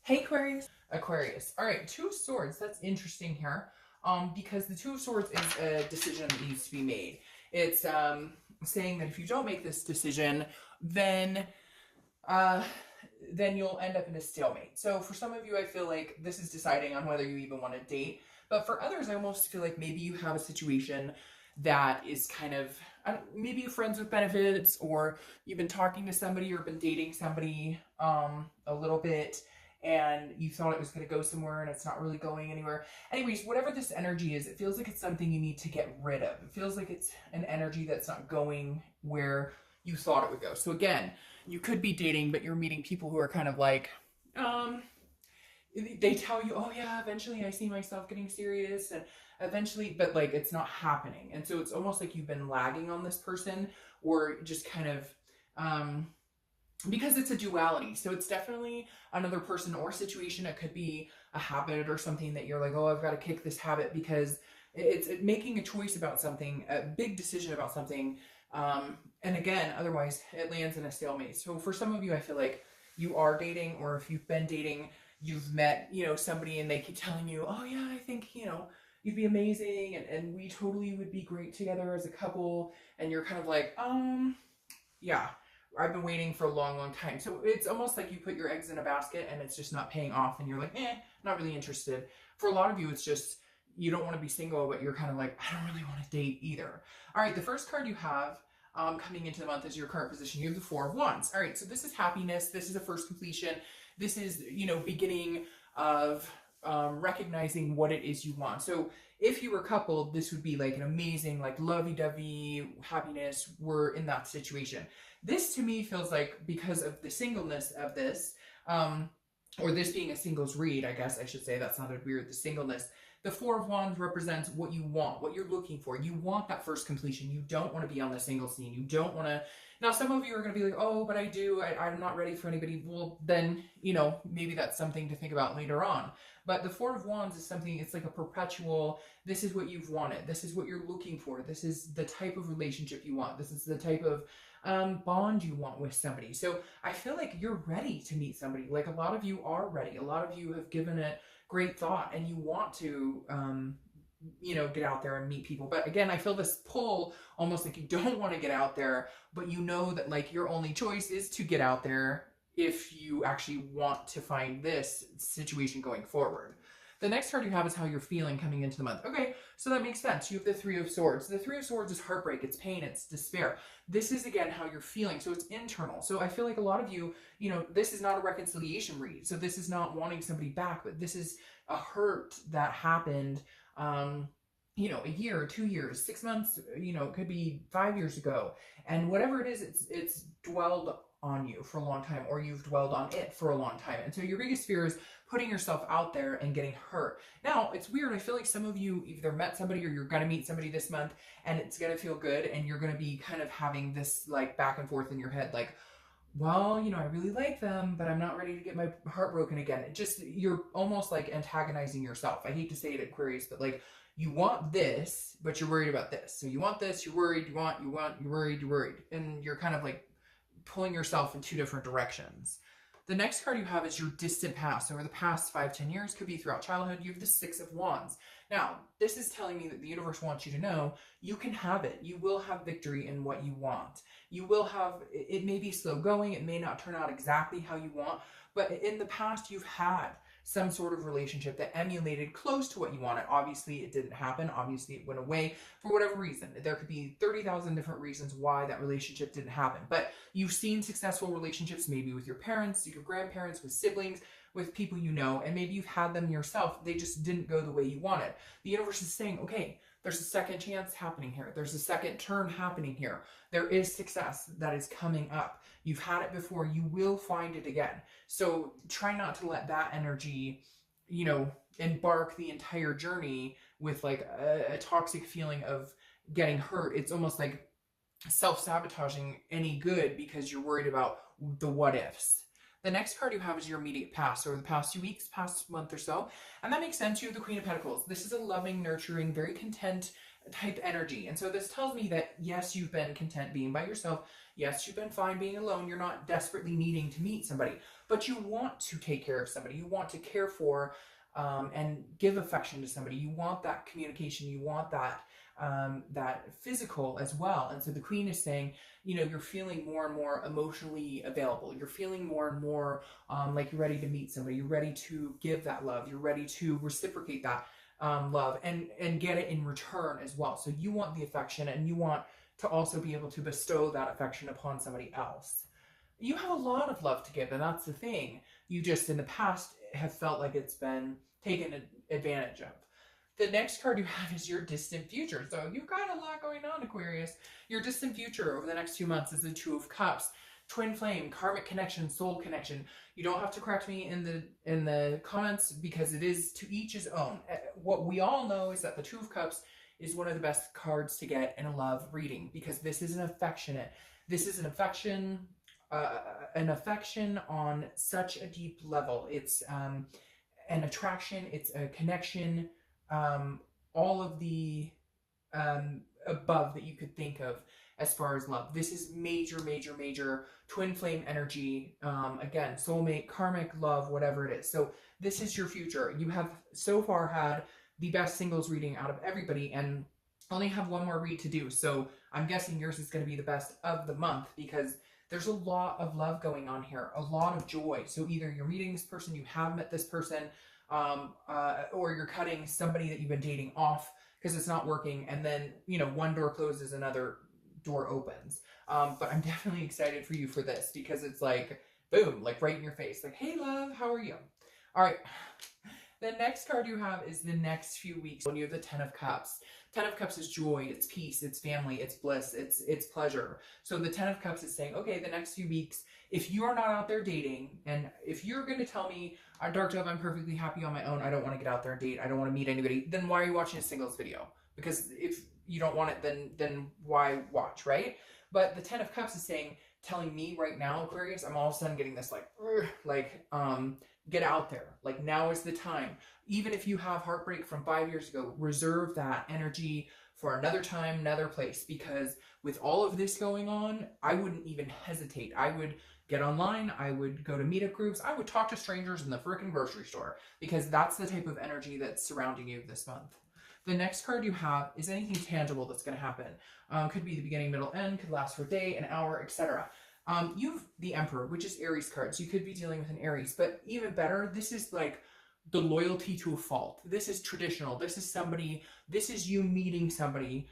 Hey Aquarius. Aquarius. All right, Two of Swords. That's interesting here. Because the Two of Swords is a decision that needs to be made. It's saying that if you don't make this decision, then uh, then you'll end up in a stalemate. So for some of you, I feel like this is deciding on whether you even want to date. But for others, I almost feel like maybe you have a situation that is kind of maybe you're friends with benefits, or you've been talking to somebody or been dating somebody a little bit, and you thought it was going to go somewhere and it's not really going anywhere. Anyways, whatever this energy is, it feels like it's something you need to get rid of. It feels like it's an energy that's not going where you thought it would go. So again, you could be dating, but you're meeting people who are kind of like, they tell you, oh yeah, eventually I see myself getting serious, and eventually, but like it's not happening. And so it's almost like you've been lagging on this person, or just kind of, because it's a duality. So it's definitely another person or situation. It could be a habit or something that you're like, oh, I've got to kick this habit, because it's making a choice about something, a big decision about something. And again, otherwise it lands in a stalemate. So for some of you, I feel like you are dating, or if you've been dating, you've met, somebody, and they keep telling you, oh yeah, I think, you'd be amazing, and we totally would be great together as a couple. And you're kind of like, yeah, I've been waiting for a long, long time. So it's almost like you put your eggs in a basket and it's just not paying off, and you're like, not really interested. For a lot of you, it's just, you don't want to be single, but you're kind of like, I don't really want to date either. All right, the first card you have coming into the month is your current position. You have the Four of Wands. All right, so this is happiness. This is a first completion. This is, beginning of recognizing what it is you want. So if you were coupled, this would be like an amazing, like lovey-dovey happiness. We're in that situation. This to me feels like, because of the singleness of this, or this being a singles read, I guess I should say, that sounded weird, the singleness. The Four of Wands represents what you want, what you're looking for. You want that first completion. You don't want to be on the single scene. You don't want to. Now, some of you are going to be like, oh, but I do. I'm not ready for anybody. Well, then, maybe that's something to think about later on. But the Four of Wands is something, it's like a perpetual, this is what you've wanted. This is what you're looking for. This is the type of relationship you want. This is the type of bond you want with somebody. So I feel like you're ready to meet somebody. Like, a lot of you are ready. A lot of you have given it great thought, and you want to, get out there and meet people. But again, I feel this pull, almost like you don't want to get out there, but you know that like your only choice is to get out there if you actually want to find this situation going forward. The next card you have is how you're feeling coming into the month. Okay, so that makes sense. You have the Three of Swords. The Three of Swords is heartbreak, it's pain, it's despair. This is, again, how you're feeling. So it's internal. So I feel like a lot of you, this is not a reconciliation read. So this is not wanting somebody back, but this is a hurt that happened, a year, 2 years, 6 months, it could be 5 years ago. And whatever it is, it's dwelled on you for a long time, or you've dwelled on it for a long time. And so your biggest fear is putting yourself out there and getting hurt. Now, it's weird. I feel like some of you either met somebody or you're going to meet somebody this month, and it's going to feel good, and you're going to be kind of having this like back and forth in your head, like, well, I really like them, but I'm not ready to get my heart broken again. You're almost like antagonizing yourself. I hate to say it, Aquarius, but like, you want this, but you're worried about this. So you want this, you're worried, you're worried, you're worried. And you're kind of like pulling yourself in two different directions. The next card you have is your distant past. Over the past 5-10 years, could be throughout childhood. You have the Six of Wands. Now, this is telling me that the universe wants you to know you can have it. You will have victory in what you want. You will have, it may be slow going. It may not turn out exactly how you want, but in the past, you've had some sort of relationship that emulated close to what you wanted. Obviously, it didn't happen. Obviously, it went away for whatever reason. There could be 30,000 different reasons why that relationship didn't happen. But you've seen successful relationships, maybe with your parents, your grandparents, with siblings, with people you know, and maybe you've had them yourself. They just didn't go the way you wanted. The universe is saying, okay, there's a second chance happening here. There's a second turn happening here. There is success that is coming up. You've had it before. You will find it again. So try not to let that energy, embark the entire journey with like a toxic feeling of getting hurt. It's almost like self-sabotaging any good because you're worried about the what ifs. The next card you have is your immediate past, over the past 2 weeks, past month or so. And that makes sense. You have the Queen of Pentacles. This is a loving, nurturing, very content, type energy. And so this tells me that yes, you've been content being by yourself. Yes, you've been fine being alone. You're not desperately needing to meet somebody, but you want to take care of somebody. You want to care for and give affection to somebody. You want that communication. You want that that physical as well. And so the Queen is saying, you know, you're feeling more and more emotionally available. You're feeling more and more like you're ready to meet somebody. You're ready to give that love. You're ready to reciprocate that love and get it in return as well. So you want the affection, and you want to also be able to bestow that affection upon somebody else. You have a lot of love to give, and that's the thing. You just in the past have felt like it's been taken advantage of. The next card you have is your distant future. So you've got a lot going on, Aquarius. Your distant future over the next 2 months is the Two of Cups. Twin flame, karmic connection, soul connection. You don't have to correct me in the comments, because it is to each his own. What we all know is that the Two of Cups is one of the best cards to get in a love reading, because this is an affectionate. This is an affection on such a deep level. It's an attraction. It's a connection. All of the above that you could think of as far as love. This is major, major, major twin flame energy. Again, soulmate, karmic love, whatever it is. So this is your future. You have so far had the best singles reading out of everybody, and only have one more read to do. So I'm guessing yours is going to be the best of the month, because there's a lot of love going on here, a lot of joy. So either you're meeting this person, you have met this person, or you're cutting somebody that you've been dating off because it's not working, and then, you know, one door closes, another door opens. But I'm definitely excited for you for this, because it's like, boom, like right in your face, like, hey love, how are you? All right. The next card you have is the next few weeks. When you have the Ten of Cups. Ten of Cups is joy, it's peace, it's family, it's bliss, it's pleasure. So the Ten of Cups is saying, okay, the next few weeks, if you are not out there dating, and if you're going to tell me, Dark Dove, I'm perfectly happy on my own, I don't want to get out there and date, I don't want to meet anybody, then why are you watching a singles video? Because if you don't want it, then why watch, right? But the Ten of Cups is saying, telling me right now, Aquarius, I'm all of a sudden getting this get out there. Like, now is the time. Even if you have heartbreak from 5 years ago, reserve that energy for another time, another place, because with all of this going on, I wouldn't even hesitate. I would get online, I would go to meetup groups, I would talk to strangers in the freaking grocery store, because that's the type of energy that's surrounding you this month. The next card you have is anything tangible that's going to happen. Could be the beginning, middle, end, could last for a day, an hour, etc. You've the Emperor, which is Aries cards. You could be dealing with an Aries, but even better, this is like the loyalty to a fault. This is traditional. This is you meeting somebody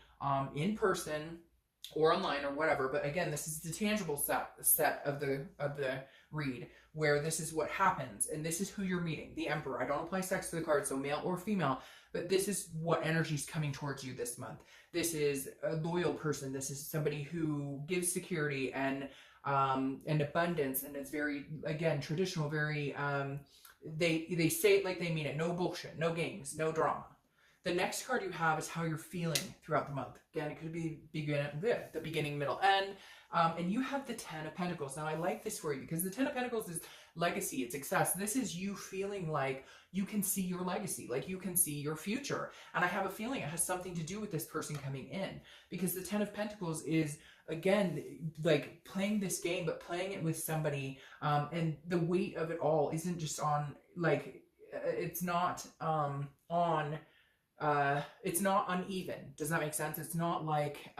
in person or online or whatever. But again, this is the tangible set of the read, where this is what happens, and this is who you're meeting, the Emperor. I don't apply sex to the card, so male or female, but this is what energy is coming towards you this month. This is a loyal person. This is somebody who gives security and abundance, and it's very, again, traditional, very they say it like they mean it. No bullshit, no games, no drama. The next card you have is how you're feeling throughout the month. Again, it could be the beginning, middle, end. And you have the Ten of Pentacles. Now, I like this for you, because the Ten of Pentacles is legacy, it's success. This is you feeling like you can see your legacy, like you can see your future. And I have a feeling it has something to do with this person coming in, because the Ten of Pentacles is, again, like playing this game, but playing it with somebody. And the weight of it all isn't just on, like, it's not it's not uneven. Does that make sense? It's not like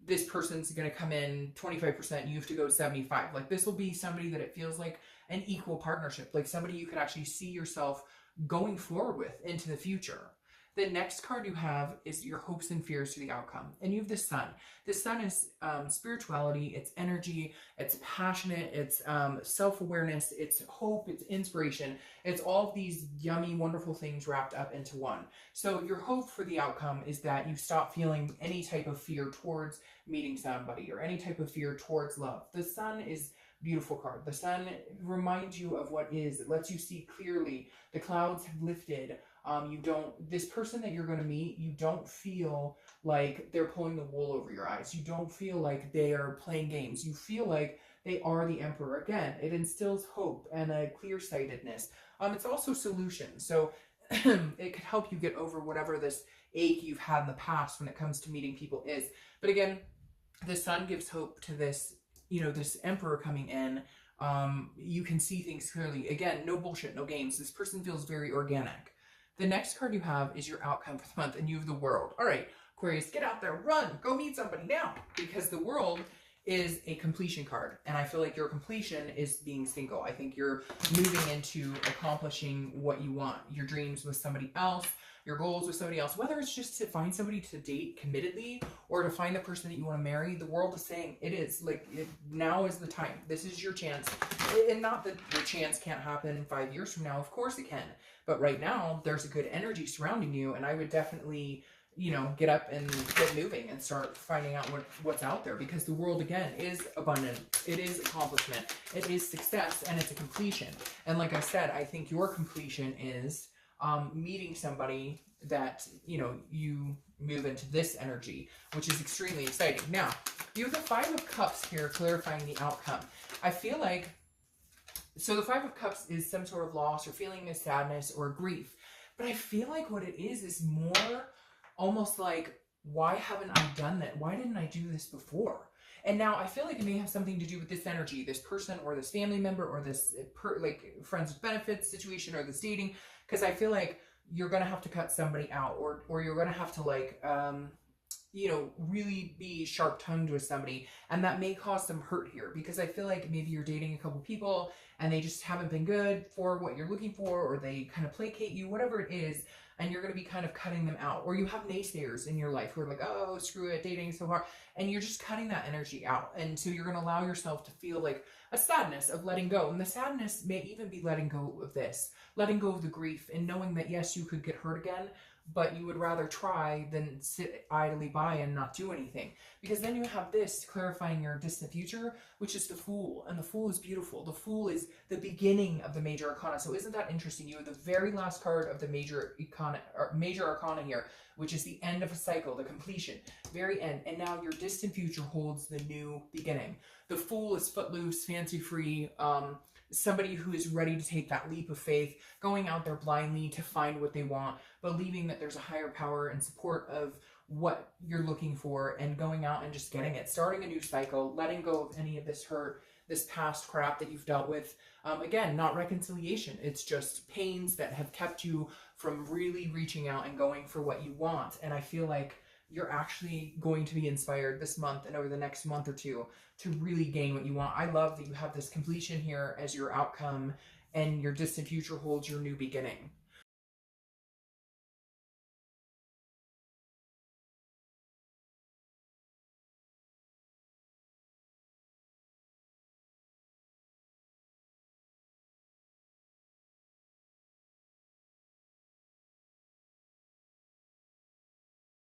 this person's going to come in 25%, you have to go 75. Like, this will be somebody that it feels like an equal partnership, like somebody you could actually see yourself going forward with into the future. The next card you have is your hopes and fears to the outcome. And you have the Sun. The Sun is spirituality, it's energy, it's passionate, it's self-awareness, it's hope, it's inspiration. It's all of these yummy, wonderful things wrapped up into one. So your hope for the outcome is that you stop feeling any type of fear towards meeting somebody, or any type of fear towards love. The Sun is a beautiful card. The Sun reminds you of what is. It lets you see clearly. The clouds have lifted. This person that you're going to meet, you don't feel like they're pulling the wool over your eyes. You don't feel like they are playing games. You feel like they are the Emperor. Again, it instills hope and a clear-sightedness. It's also solution. So it could help you get over whatever this ache you've had in the past when it comes to meeting people is. But again, the sun gives hope to this, this emperor coming in. You can see things clearly. Again, no bullshit, no games. This person feels very organic. The next card you have is your outcome for the month, and you have the world. All right, Aquarius, get out there, run, go meet somebody now, because the world is a completion card, and I feel like your completion is being single. I think you're moving into accomplishing what you want, your dreams with somebody else, your goals with somebody else, whether it's just to find somebody to date committedly or to find the person that you want to marry. The world is saying it is like now is the time. This is your chance. And not that your chance can't happen 5 years from now. Of course it can. But right now there's a good energy surrounding you, and I would definitely, get up and get moving and start finding out what's out there, because the world, again, is abundant. It is accomplishment. It is success, and it's a completion. And like I said, I think your completion is meeting somebody that, you move into this energy, which is extremely exciting. Now, you have the Five of Cups here, clarifying the outcome. I feel like, so the Five of Cups is some sort of loss or feeling of sadness or grief. But I feel like what it is more almost like, why haven't I done that? Why didn't I do this before? And now I feel like it may have something to do with this energy, this person or this family member or this friends with benefits situation or this dating, because I feel like you're going to have to cut somebody out, or you're going to have to really be sharp-tongued with somebody, and that may cause some hurt here, because I feel like maybe you're dating a couple people and they just haven't been good for what you're looking for, or they kind of placate you, whatever it is, and you're going to be kind of cutting them out. Or you have naysayers in your life who are like, oh, screw it, dating is so hard, and you're just cutting that energy out. And so you're going to allow yourself to feel like a sadness of letting go, and the sadness may even be letting go of this, letting go of the grief, and knowing that yes, you could get hurt again, but you would rather try than sit idly by and not do anything. Because then you have this clarifying your distant future, which is the Fool. And the Fool is beautiful. The Fool is the beginning of the major arcana. So isn't that interesting? You have the very last card of the major arcana here, which is the end of a cycle, the completion, very end. And now your distant future holds the new beginning. The Fool is footloose, fancy-free, somebody who is ready to take that leap of faith, going out there blindly to find what they want, believing that there's a higher power and support of what you're looking for, and going out and just getting it, starting a new cycle, letting go of any of this hurt, this past crap that you've dealt with. Again, not reconciliation. It's just pains that have kept you from really reaching out and going for what you want. And I feel like you're actually going to be inspired this month and over the next month or two to really gain what you want. I love that you have this completion here as your outcome, and your distant future holds your new beginning.